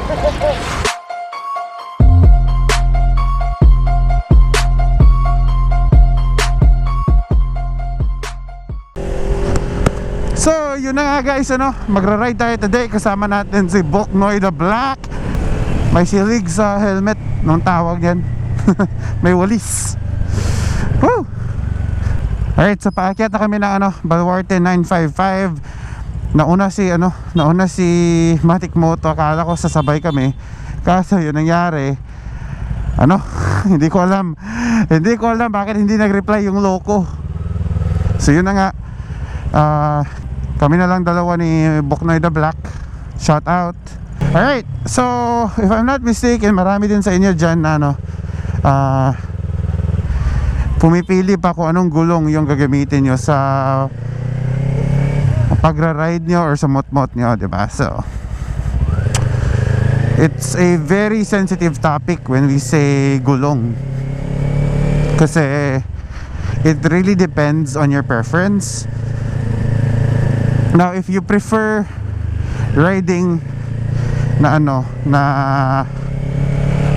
So yun na nga guys, magra-ride tayo today. Kasama natin si Boknoy the Black. May silig sa helmet, nung tawag yan. May walis. Woo! Alright, so paakyat na kami ng Baluarte 955. Nauna si Matic Moto. Akala ko sasabay kami, kaso yun nangyari, hindi ko alam bakit hindi nag-reply yung loko. So yun na nga, kami na lang dalawa ni Boknoy the Black. Shout out. Alright, so if I'm not mistaken, marami din sa inyo dyan na pumipili pa kung anong gulong yung gagamitin nyo sa pagra-ride nyo or sa mot-mot nyo, diba? So it's a very sensitive topic when we say gulong, kasi it really depends on your preference. Now, if you prefer riding na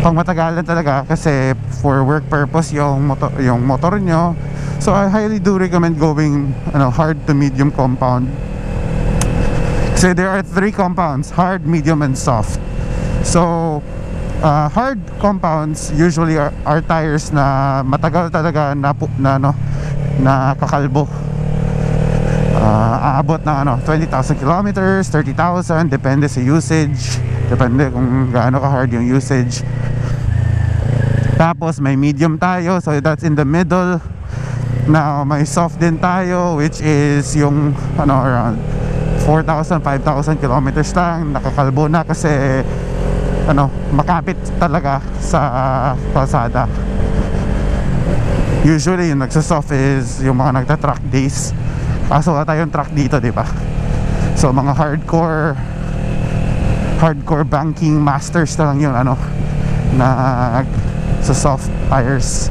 pang matagalan talaga, kasi for work purpose yung motor nyo, so I highly do recommend going hard to medium compound. Kasi there are 3 compounds: hard, medium, and soft. So hard compounds usually are tires na matagal talaga na kakalbo. Aabot ng 20,000 kilometers, 30,000, depende sa usage, depende kung gaano ka hard yung usage. Tapos may medium tayo, so that's in the middle. Now may soft din tayo, which is yung around 4,000, 5,000 kilometers lang, nakakalbo na kasi makapit talaga sa kalsada. Usually yung nagsasoft is yung mga nagta-track days. Kaso wala tayong truck dito, diba? So mga hardcore banking masters na lang yun na sa soft tires.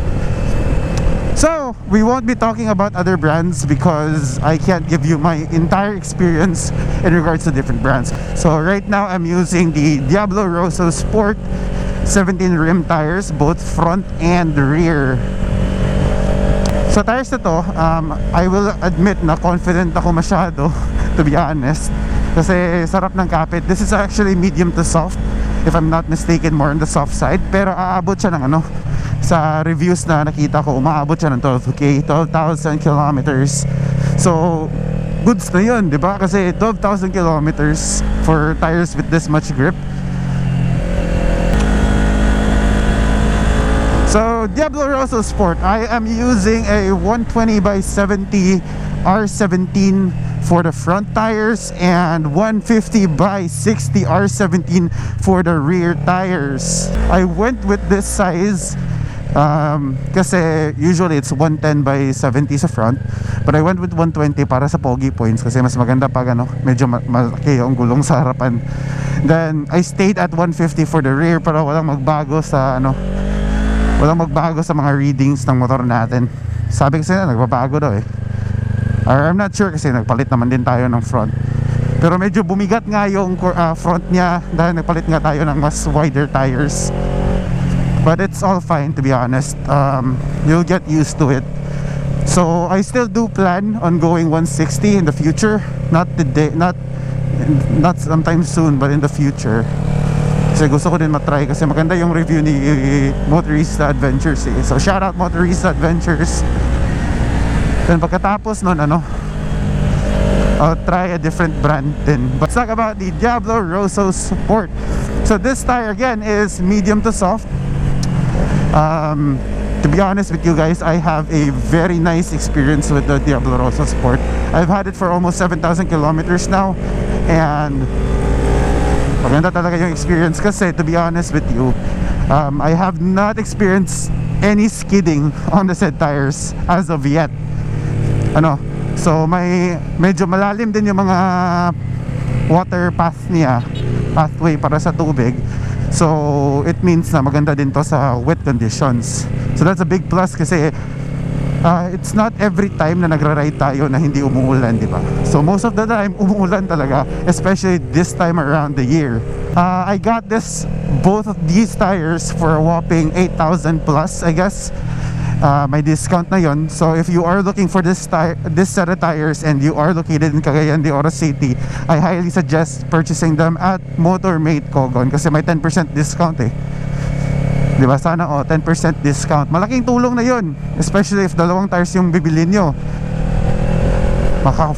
So we won't be talking about other brands because I can't give you my entire experience in regards to different brands. So right now I'm using the Diablo Rosso Sport 17 rim tires, both front and rear. Sa tires na to, I will admit na confident ako masyado, to be honest, kasi sarap ng kapit. This is actually medium to soft, if I'm not mistaken, more on the soft side. Pero aabot siya ng sa reviews na nakita ko, umaabot siya ng 12,000 kilometers. So goods na yun, di ba? Kasi 12,000 kilometers for tires with this much grip. So Diablo Rosso Sport, I am using a 120/70 R17 for the front tires and 150/60 R17 for the rear tires. I went with this size kasi usually it's 110/70 sa front, but I went with 120 para sa pogi points, kasi mas maganda pag medyo malaki yung gulong sa harapan. Then I stayed at 150 for the rear para walang magbago sa mga readings ng motor natin. Sabi kasi nagbabago daw or I'm not sure kasi nagpalit naman din tayo ng front, pero medyo bumigat nga yung front niya dahil nagpalit nga tayo ng mas wider tires. But it's all fine, to be honest. You'll get used to it. So I still do plan on going 160 in the future, not today, not sometime soon, but in the future. Kasi gusto ko din matry, kasi maganda yung review ni Motorista Adventures So shout out Motorista Adventures. Then pagkatapos nun I'll try a different brand din. But let's talk about the Diablo Rosso Sport. So this tire again is medium to soft. To be honest with you guys, I have a very nice experience with the Diablo Rosso Sport. I've had it for almost 7,000 kilometers now, and maganda talaga yung experience kasi, to be honest with you, I have not experienced any skidding on the said tires as of yet. So may medyo malalim din yung mga water pathway para sa tubig. So it means na maganda din to sa wet conditions. So that's a big plus kasi it's not every time na nagra-ride tayo na hindi umuulan, di ba? So most of the time umuulan talaga, especially this time around the year. I got both of these tires for a whopping 8,000 plus, I guess. May discount na yon. So if you are looking for this set of tires and you are located in Cagayan de Oro City, I highly suggest purchasing them at Motormate Kogon kasi may 10% discount eh. Diba? Sana 10% discount. Malaking tulong na yun, especially if dalawang tires yung bibilin nyo.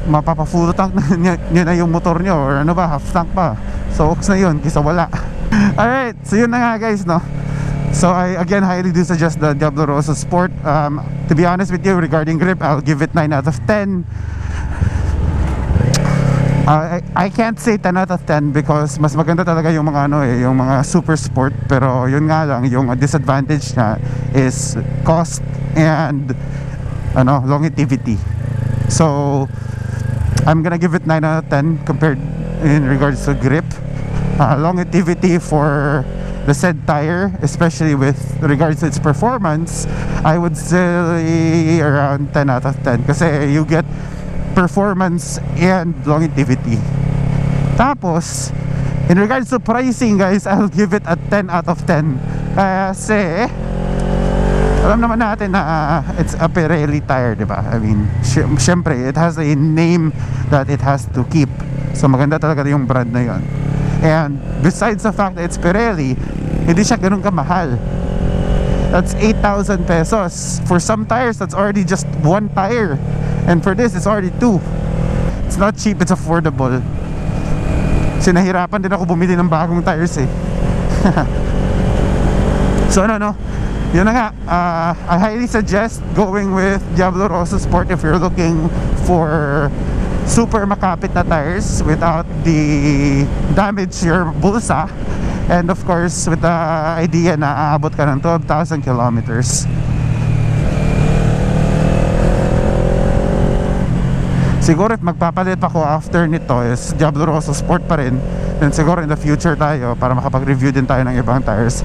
Mapapa-full tank nyo na yung motor nyo, or ano ba, half tank pa. So ox na yun, kisa wala. Alright, so yun na nga guys, no? So I again highly do suggest the Diablo Rosso Sport. To be honest with you, regarding grip, I'll give it 9 out of 10. I can't say 10 out of 10 because mas maganda talaga yung mga yung mga super sport, pero yun nga lang, yung disadvantage niya is cost and longevity. So I'm gonna give it 9 out of 10 compared in regards to grip. Longevity for the said tire, especially with regards to its performance, I would say around 10 out of 10 kasi you get performance and longevity. Tapos in regards to pricing guys, I'll give it a 10 out of 10 kasi alam naman natin na it's a Pirelli tire, diba? I mean, syempre it has a name that it has to keep, so maganda talaga yung brand na yun. And besides the fact that it's Pirelli, hindi siya ganun kamahal. That's 8,000 pesos. For some tires, that's already just one tire. And for this, it's already 2. It's not cheap, it's affordable. Kasi nahirapan din ako bumili ng bagong tires eh. So yun na nga, I highly suggest going with Diablo Rosso Sport if you're looking for super makapit na tires without the damage your bulsa. And of course, with the idea na aabot ka ng 12,000 kilometers. Siguro if magpapalit ako after nito is Diablo Rosso Sport pa rin. Then siguro in the future tayo, para makapag-review din tayo ng ibang tires,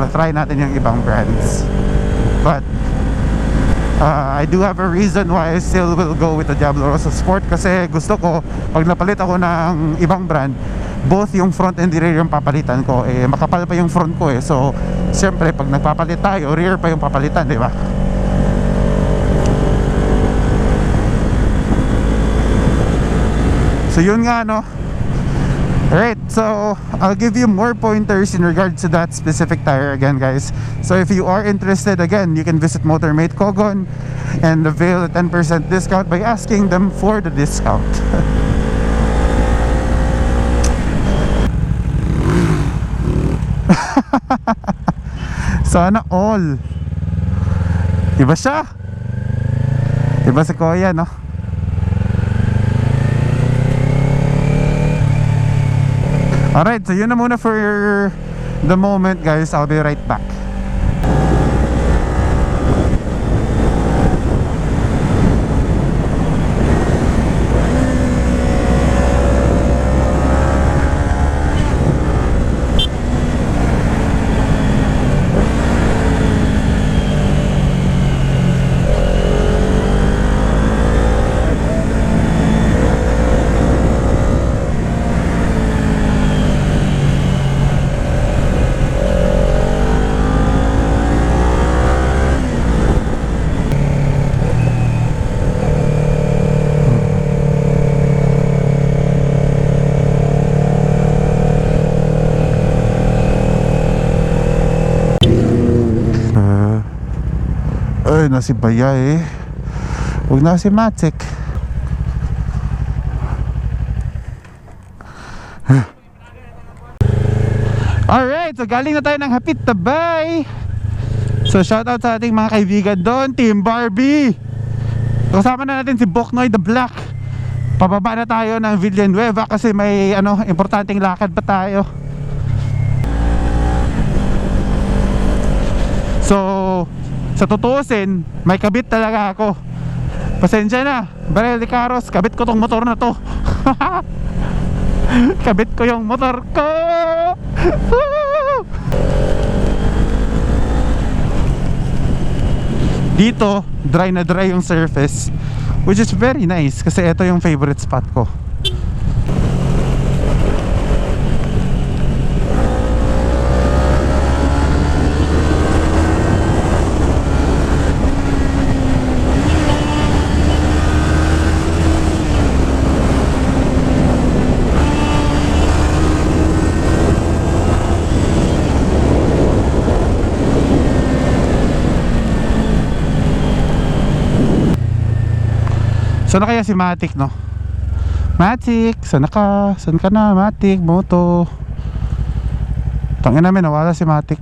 try natin yung ibang brands. But I do have a reason why I still will go with the Diablo Rosso Sport, kasi gusto ko pag napalit ako ng ibang brand, both yung front and the rear yung papalitan ko. Makapal pa yung front ko so siyempre pag nagpapalit tayo, rear pa yung papalitan, di ba? So yun nga Alright, so I'll give you more pointers in regards to that specific tire again guys. So if you are interested, again, you can visit Motormate Kogon and avail a 10% discount by asking them for the discount. Sana all. Iba siya. Iba si Kuya, no? Alright, so yun na muna for the moment guys. I'll be right back. Ay, nasi Baya huwag na si Matic. Alright, so galing na tayo ng Hapit Tabay. So shoutout sa ating mga kaibigan doon, Team Barbie. Kasama na natin si Boknoy the Black. Pababa na tayo ng Villanueva kasi may importanteng lakad pa tayo. So sa tutuusin, may kabit talaga ako. Pasensya na, Barel de Caros, kabit ko tong motor na to. Kabit ko yung motor ko. Dito, dry na dry yung surface, which is very nice kasi ito yung favorite spot ko. Sana kaya si Matic, no? Matic, sana ka? Saan ka na, Matic? Moto. Tangin namin, nawala si Matic.